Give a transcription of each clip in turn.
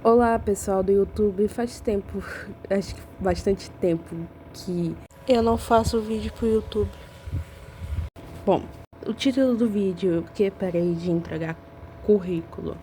Olá, pessoal do YouTube. Faz tempo, acho que bastante tempo que eu não faço vídeo pro YouTube. Bom, o título do vídeo é porque parei de entregar currículo.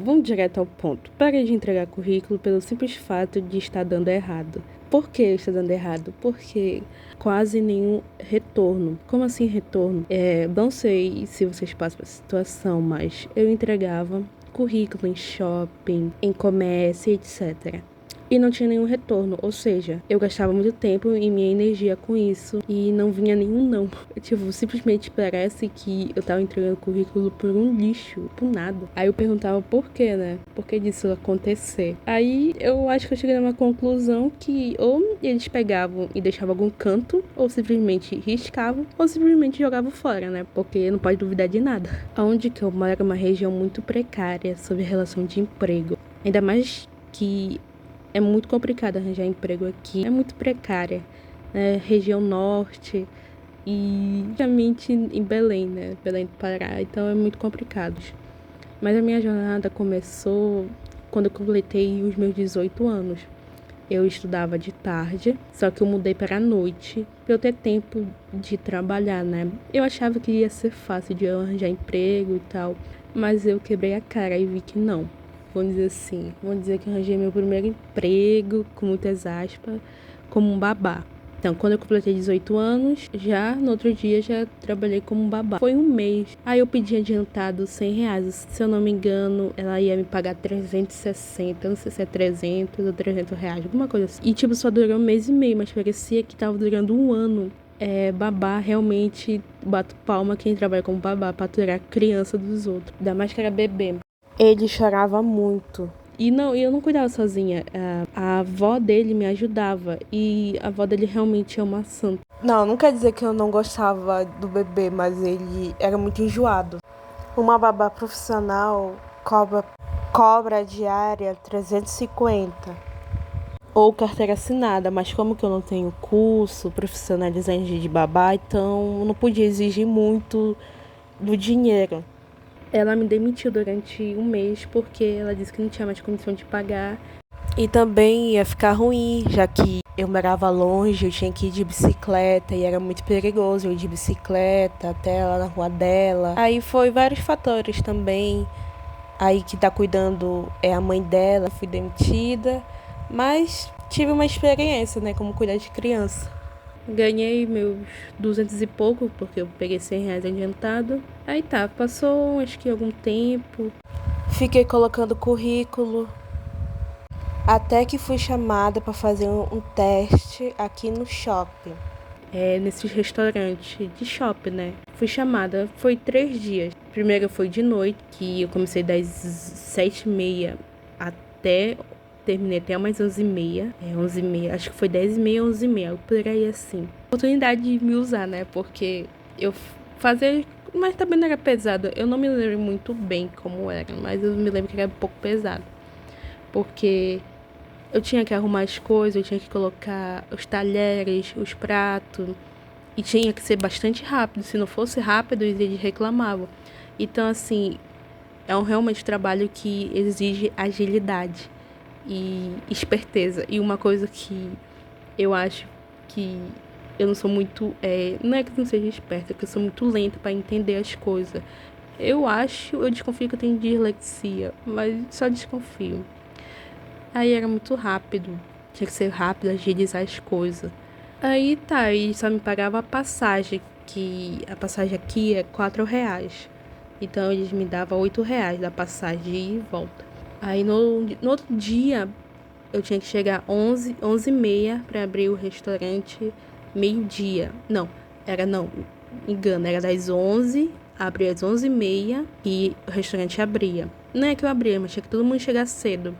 Vamos direto ao ponto. Parei de entregar currículo pelo simples fato de estar dando errado. Por que está dando errado? Porque quase nenhum retorno. Como assim retorno? Não sei se vocês passam por essa situação, mas eu entregava currículo em shopping, em comércio, etc. E não tinha nenhum retorno, ou seja, eu gastava muito tempo e minha energia com isso e não vinha nenhum não. Simplesmente parece que eu tava entregando currículo por um lixo, por nada. Aí eu perguntava por quê, né? Por que disso acontecer? Aí eu acho que eu cheguei a uma conclusão que ou eles pegavam e deixavam algum canto, ou simplesmente riscavam, ou simplesmente jogavam fora, né? Porque não pode duvidar de nada. Onde que eu moro é uma região muito precária sobre relação de emprego. Ainda mais que é muito complicado arranjar emprego aqui. É muito precária. Região norte e justamente em Belém, né? Belém do Pará. Então é muito complicado. Mas a minha jornada começou quando eu completei os meus 18 anos. Eu estudava de tarde, só que eu mudei para a noite para eu ter tempo de trabalhar, né? Eu achava que ia ser fácil de eu arranjar emprego e tal, mas eu quebrei a cara e vi que não. Vamos dizer que eu arranjei meu primeiro emprego, com muitas aspas, como um babá. Então, quando eu completei 18 anos, já no outro dia já trabalhei como um babá. Foi um mês. Aí eu pedi adiantado R$ 100. Se eu não me engano, ela ia me pagar 360, eu não sei se é 300 ou R$ 300, alguma coisa assim. E tipo, só durou um mês e meio, mas parecia que tava durando um ano. Babá, realmente, bato palma quem trabalha como babá pra aturar a criança dos outros. Ainda mais que era bebê. Ele chorava muito. E eu não cuidava sozinha. A avó dele me ajudava. E a avó dele realmente é uma santa. Não quer dizer que eu não gostava do bebê, mas ele era muito enjoado. Uma babá profissional cobra diária 350. Ou carteira assinada, mas como que eu não tenho curso profissionalizante de babá, então eu não podia exigir muito do dinheiro. Ela me demitiu durante um mês porque ela disse que não tinha mais condição de pagar. E também ia ficar ruim, já que eu morava longe, eu tinha que ir de bicicleta e era muito perigoso eu ir de bicicleta até lá na rua dela. Aí foi vários fatores também. Aí que tá cuidando é a mãe dela, fui demitida. Mas tive uma experiência, né, como cuidar de criança. Ganhei meus 200 e pouco, porque eu peguei R$ 100 adiantado. Aí tá, passou acho que algum tempo. Fiquei colocando currículo. Até que fui chamada para fazer um teste aqui no shopping. Nesse restaurante de shopping, né? Fui chamada, foi 3 dias. Primeiro foi de noite, que eu comecei das 7h30 até... Terminei até umas 11h30. 11h30, acho que foi 10h30, 11h30, por aí assim. Oportunidade de me usar, né? Porque eu fazia... Mas também não era pesado. Eu não me lembro muito bem como era, mas eu me lembro que era um pouco pesado. Porque eu tinha que arrumar as coisas, eu tinha que colocar os talheres, os pratos. E tinha que ser bastante rápido. Se não fosse rápido, eles reclamavam. Então, assim, é realmente trabalho que exige agilidade e esperteza. E uma coisa que eu acho que eu não sou muito... não é que eu não seja esperta, é que eu sou muito lenta para entender as coisas. Eu desconfio que eu tenho dislexia, mas só desconfio. Aí era muito rápido, tinha que ser rápido, agilizar as coisas. Aí tá, e só me pagava a passagem, que a passagem aqui é R$ 4. Então eles me davam R$ 8 da passagem e volta. Aí no outro dia eu tinha que chegar 11h30 para abrir o restaurante meio-dia. Engano, era das 11, abria às 11h30 e o restaurante abria. Não é que eu abria, mas tinha que todo mundo chegar cedo.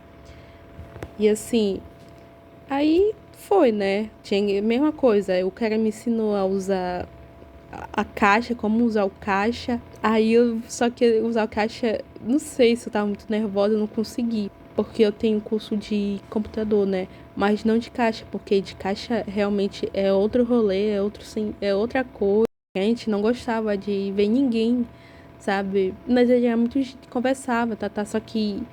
E assim, aí foi, né? Tinha a mesma coisa. O cara me ensinou a usar a caixa, como usar o caixa. Só que usar o caixa, não sei se eu tava muito nervosa, eu não consegui. Porque eu tenho curso de computador, né? Mas não de caixa, porque de caixa realmente é outro rolê, é outra coisa. A gente não gostava de ver ninguém, sabe? Mas ele era muito conversava, tá? Só que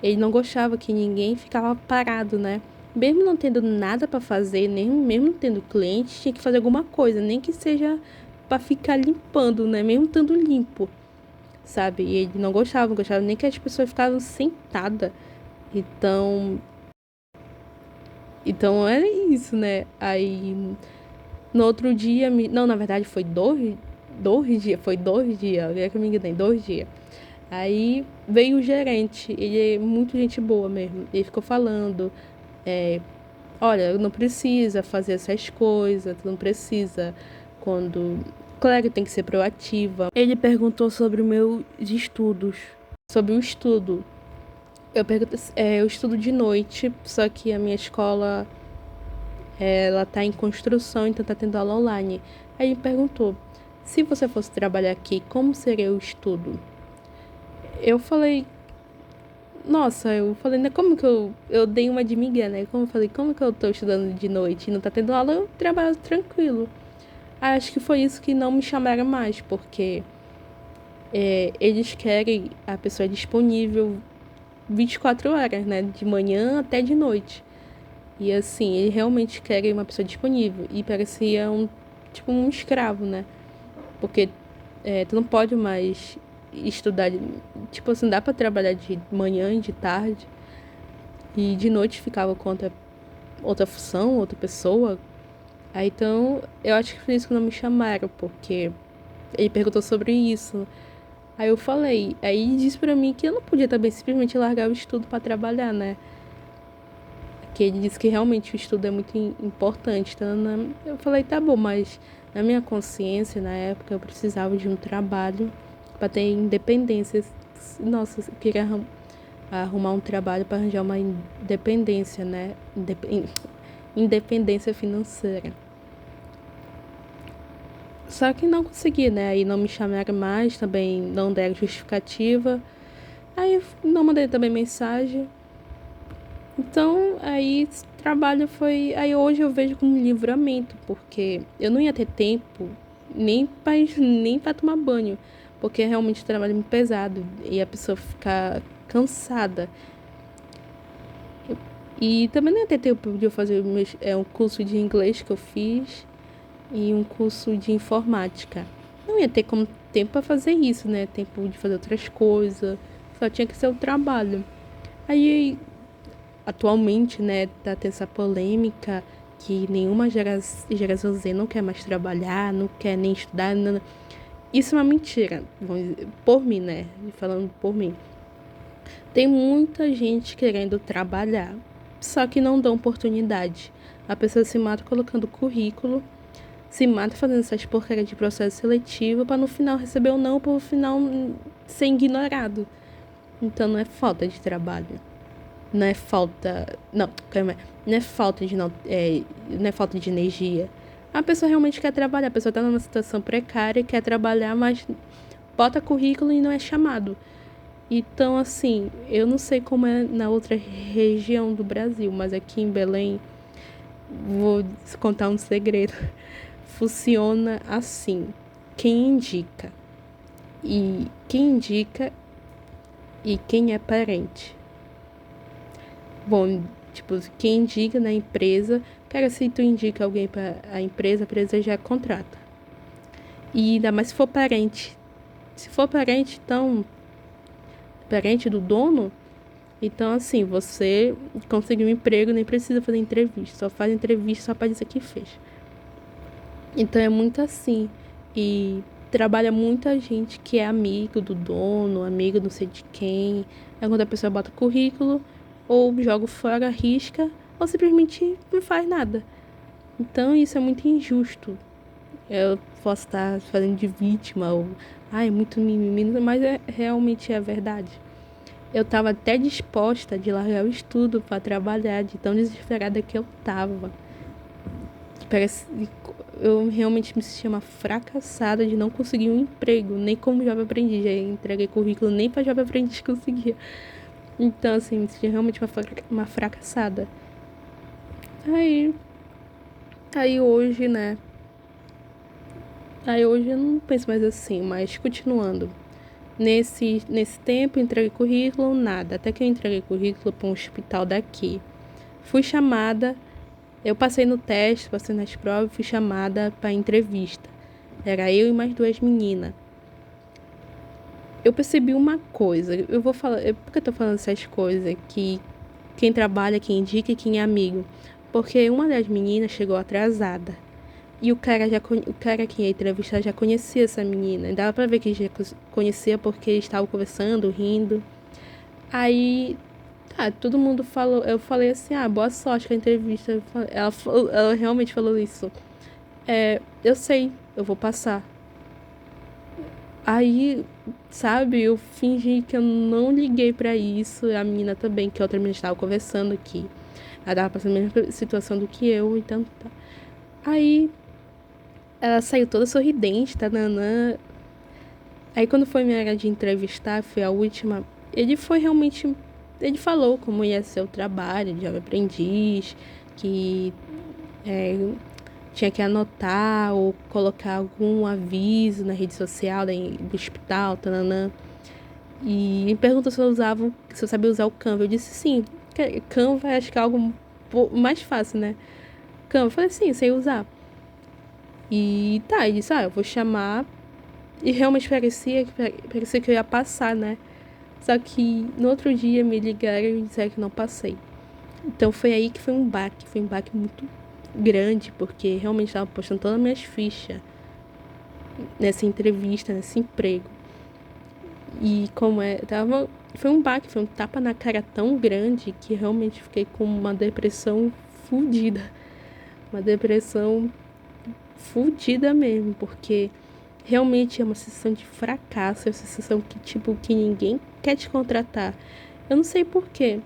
Ele não gostava que ninguém ficava parado, né? Mesmo não tendo nada para fazer, nem mesmo não tendo cliente, tinha que fazer alguma coisa, nem que seja para ficar limpando, né? Mesmo estando limpo, sabe? E ele não gostava nem que as pessoas ficavam sentadas. Então, então era isso, né? Aí no outro dia, não, na verdade foi dois dias, foi 2 dias, eu que me enganei, 2 dias. Aí veio o gerente, ele é muito gente boa mesmo. Ele ficou falando, olha, não precisa fazer essas coisas, tu não precisa quando. Claro que tem que ser proativa. Ele perguntou sobre os meus estudos, sobre o estudo. Eu perguntei, eu estudo de noite, só que a minha escola, ela tá em construção, então tá tendo aula online. Aí ele perguntou, se você fosse trabalhar aqui, como seria o estudo? Eu falei, nossa, eu falei, né, como que eu dei uma de migué, né? Como eu falei, como que eu tô estudando de noite e não tá tendo aula, eu trabalho tranquilo. Acho que foi isso que não me chamaram mais, porque eles querem a pessoa disponível 24 horas, né? De manhã até de noite. E assim, eles realmente querem uma pessoa disponível. E parecia tipo um escravo, né? Porque tu não pode mais estudar, tipo assim, dá pra trabalhar de manhã e de tarde. E de noite ficava com outra função, outra pessoa. Aí então, eu acho que foi isso que não me chamaram, porque ele perguntou sobre isso. Aí eu falei, aí ele disse pra mim que eu não podia também simplesmente largar o estudo pra trabalhar, né? Que ele disse que realmente o estudo é muito importante. Então, eu falei, tá bom, mas na minha consciência, na época, eu precisava de um trabalho pra ter independência. Nossa, eu queria arrumar um trabalho para arranjar uma independência, né? Independência financeira. Só que não consegui, né? Aí não me chamaram mais, também não deram justificativa. Aí eu não mandei também mensagem. Então, aí esse trabalho foi. Aí hoje eu vejo como um livramento, porque eu não ia ter tempo nem para tomar banho, porque realmente o trabalho é muito pesado e a pessoa fica cansada. E também não ia ter tempo de eu fazer um curso de inglês que eu fiz e um curso de informática. Não ia ter tempo para fazer isso, né? Tempo de fazer outras coisas. Só tinha que ser o trabalho. Aí, atualmente, né, tá tendo essa polêmica que nenhuma geração Z não quer mais trabalhar, não quer nem estudar. Não. Isso é uma mentira. Por mim, né? Falando por mim. Tem muita gente querendo trabalhar, só que não dão oportunidade. A pessoa se mata colocando currículo, se mata fazendo essas porcarias de processo seletivo para no final receber ou não, para no final ser ignorado. Então não é falta de trabalho. Não é falta. Não, calma aí. Não é falta de não é falta de energia. A pessoa realmente quer trabalhar, a pessoa está numa situação precária, quer trabalhar, mas bota currículo e não é chamado. Então, assim, eu não sei como é na outra região do Brasil, mas aqui em Belém, vou contar um segredo. Funciona assim: quem indica, e quem indica e quem é parente. Bom, tipo, quem indica na empresa, cara, se tu indica alguém para a empresa já contrata. E ainda mais se for parente. Se for parente, então, parente do dono. Então, assim, você conseguiu um emprego, nem precisa fazer entrevista. Só faz entrevista só para dizer que fez. Então, é muito assim. E trabalha muita gente que é amigo do dono, amigo não sei de quem. Aí quando a pessoa bota currículo, ou joga fora, risca, ou simplesmente não faz nada. Então, isso é muito injusto. Eu posso estar fazendo de vítima, ou, ai, muito mimimi, mas realmente é verdade. Eu estava até disposta de largar o estudo para trabalhar, de tão desesperada que eu estava. Parece, eu realmente me sentia uma fracassada de não conseguir um emprego, nem como jovem aprendiz. Já entreguei currículo, nem para jovem aprendiz conseguia. Então, assim, me sentia realmente uma fracassada. Aí, aí hoje, né? Aí hoje eu não penso mais assim, mas continuando. Nesse tempo, entreguei currículo, nada. Até que eu entreguei currículo para um hospital daqui. Fui chamada, eu passei no teste, passei nas provas, fui chamada para entrevista. Era eu e mais 2 meninas. Eu percebi uma coisa, eu vou falar, por que eu tô falando essas coisas? Que quem trabalha, quem indica e quem é amigo. Porque uma das meninas chegou atrasada. E o cara que ia entrevistar já conhecia essa menina. Dava pra ver que já conhecia porque eles estavam conversando, rindo. Aí, tá, todo mundo falou. Eu falei assim: boa sorte com a entrevista. Ela realmente falou isso. Eu sei, eu vou passar. Aí, sabe, eu fingi que eu não liguei pra isso. A menina também, que a outra menina estava conversando aqui. Ela tava passando a mesma situação do que eu, então tá. Aí, ela saiu toda sorridente, tá, nanã. Aí quando foi minha hora de entrevistar, foi a última, ele falou como ia ser o trabalho de jovem aprendiz, que tinha que anotar ou colocar algum aviso na rede social do hospital, tananã. E me perguntou se eu sabia usar o Canva. Eu disse sim. Canva acho que é algo mais fácil, né? Canva, eu falei sim, sei usar. E tá, ele disse, eu vou chamar. E realmente parecia que eu ia passar, né? Só que no outro dia me ligaram e disseram que não passei. Então foi aí que foi um baque muito grande, porque realmente estava postando todas as minhas fichas nessa entrevista, nesse emprego. E foi um baque, foi um tapa na cara tão grande que realmente fiquei com uma depressão fudida. Uma depressão fudida mesmo, porque realmente é uma sensação de fracasso, é uma sensação que, tipo, que ninguém quer te contratar. Eu não sei porquê.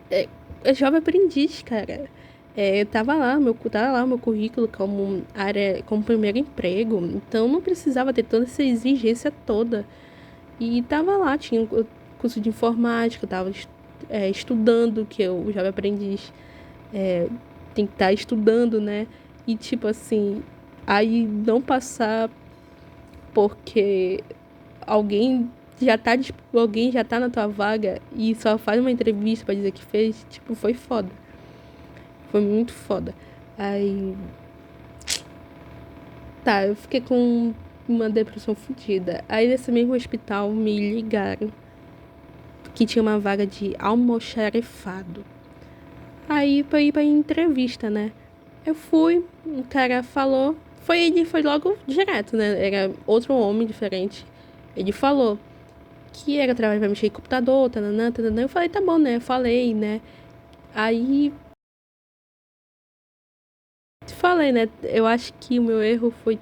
É jovem aprendiz, cara. Tava lá meu currículo como primeiro emprego, então não precisava ter toda essa exigência toda. E tava lá, tinha um curso de informática, tava estudando, que eu jovem aprendiz tem que estar estudando, né? E tipo assim, aí não passar porque alguém já tá na tua vaga e só faz uma entrevista pra dizer que fez, tipo, foi foda. Foi muito foda. Aí, tá, eu fiquei com uma depressão fodida. Aí nesse mesmo hospital me ligaram que tinha uma vaga de almoxarifado. Aí pra ir pra entrevista, né? Eu fui, o cara falou, foi logo direto, né? Era outro homem diferente. Ele falou que era trabalho pra mexer em computador, tananã, tananã. Eu falei, tá bom, né? Falei, né? Aí, falei, né? Eu acho que o meu erro foi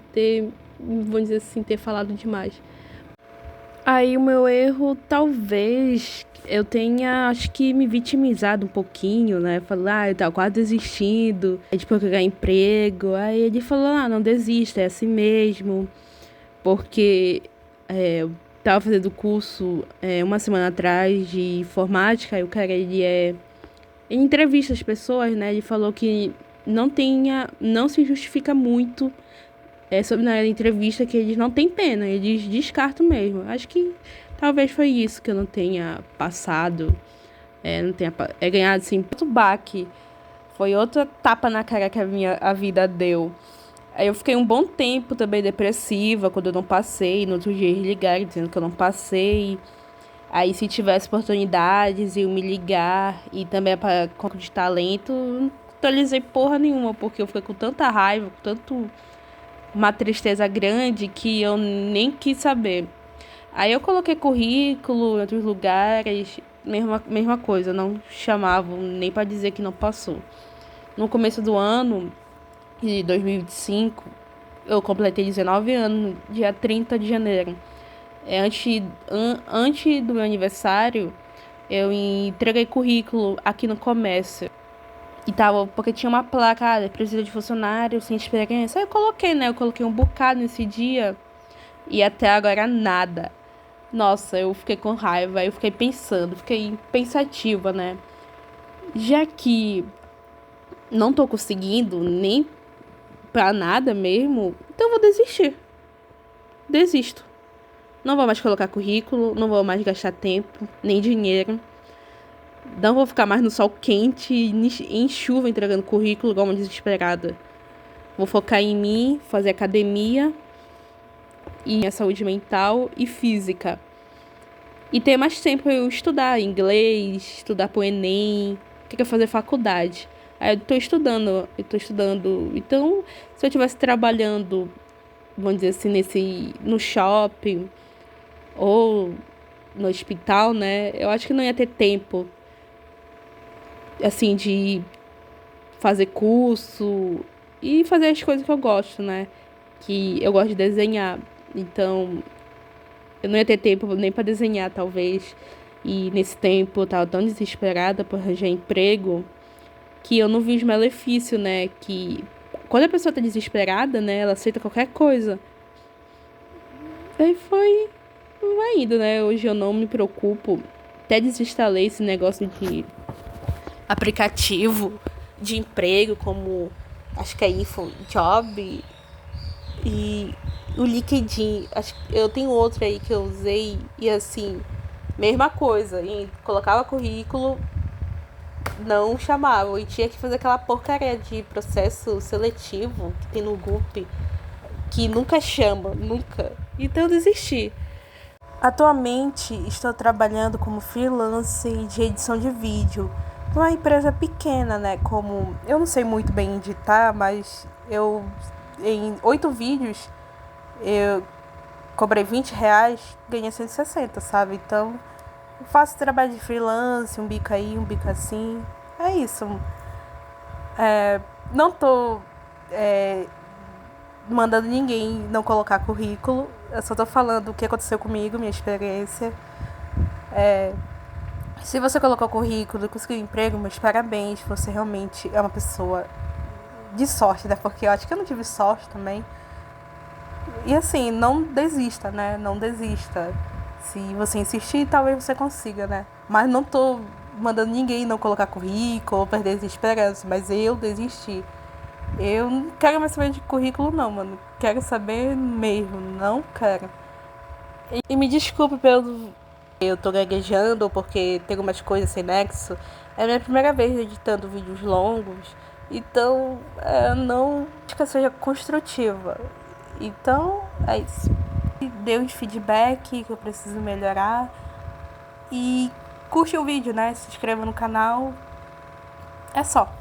vamos dizer assim, ter falado demais. Aí o meu erro, talvez, eu tenha, acho que me vitimizado um pouquinho, né? Falar, eu tava quase desistindo, é de procurar emprego. Aí ele falou, não desista, é assim mesmo. Porque eu tava fazendo curso uma semana atrás de informática, e o cara, ele entrevista as pessoas, né? Ele falou que não se justifica muito sobre na entrevista que eles não têm pena, eles descartam mesmo. Acho que talvez foi isso que eu não tenha passado, não tenha ganhado assim, outro baque, foi outra tapa na cara que a vida deu. Aí eu fiquei um bom tempo também depressiva quando eu não passei, no outro dia eles ligaram dizendo que eu não passei. Aí se tivesse oportunidades, eu me ligar e também para concurso de talento, não atualizei porra nenhuma, porque eu fiquei com tanta raiva, com tanto uma tristeza grande que eu nem quis saber. Aí eu coloquei currículo em outros lugares, mesma coisa, não chamavam nem para dizer que não passou. No começo do ano de 2025, eu completei 19 anos, dia 30 de janeiro. Antes do meu aniversário, eu entreguei currículo aqui no comércio. E tava, porque tinha uma placa, precisa de funcionário, sem experiência. Aí eu coloquei, né? Eu coloquei um bocado nesse dia e até agora nada. Nossa, eu fiquei com raiva, eu fiquei pensando, fiquei pensativa, né? Já que não tô conseguindo nem pra nada mesmo, então eu vou desistir. Desisto. Não vou mais colocar currículo, não vou mais gastar tempo, nem dinheiro. Não vou ficar mais no sol quente, em chuva, entregando currículo igual uma desesperada. Vou focar em mim, fazer academia e minha saúde mental e física. E ter mais tempo para eu estudar inglês, estudar pro Enem, quero fazer faculdade. Aí eu tô estudando. Então, se eu estivesse trabalhando, vamos dizer assim, no shopping ou no hospital, né? Eu acho que não ia ter tempo, assim, de fazer curso e fazer as coisas que eu gosto, né? Que eu gosto de desenhar. Então, eu não ia ter tempo nem para desenhar, talvez. E nesse tempo eu tava tão desesperada por arranjar emprego que eu não vi os malefícios, né? Que quando a pessoa tá desesperada, né? Ela aceita qualquer coisa. Aí vai indo, né? Hoje eu não me preocupo. Até desinstalei esse negócio de aplicativo de emprego, como acho que é iPhone Job e o LinkedIn. Acho que eu tenho outro aí que eu usei e assim, mesma coisa. E colocava currículo, não chamava. E tinha que fazer aquela porcaria de processo seletivo que tem no Gupp, que nunca chama, nunca. Então eu desisti. Atualmente estou trabalhando como freelance de edição de vídeo numa empresa pequena, né? Como eu não sei muito bem editar, mas eu em 8 vídeos eu cobrei R$ 20, ganhei 160, sabe? Então eu faço trabalho de freelance, um bico aí, um bico assim. É isso. Não tô mandando ninguém não colocar currículo. Eu só tô falando o que aconteceu comigo, minha experiência. Se você colocou currículo e conseguiu emprego, meus parabéns. Você realmente é uma pessoa de sorte, né? Porque eu acho que eu não tive sorte também. E assim, não desista, né? Não desista. Se você insistir, talvez você consiga, né? Mas não tô mandando ninguém não colocar currículo ou perder as esperanças. Mas eu desisti. Eu não quero mais saber de currículo, não, mano. Quero saber mesmo. Não quero. E me desculpe pelo... Eu tô gaguejando porque tem algumas coisas sem nexo. É a minha primeira vez editando vídeos longos. Então, não acho que seja construtiva. Então, é isso. Dê um feedback que eu preciso melhorar. E curte o vídeo, né? Se inscreva no canal. É só.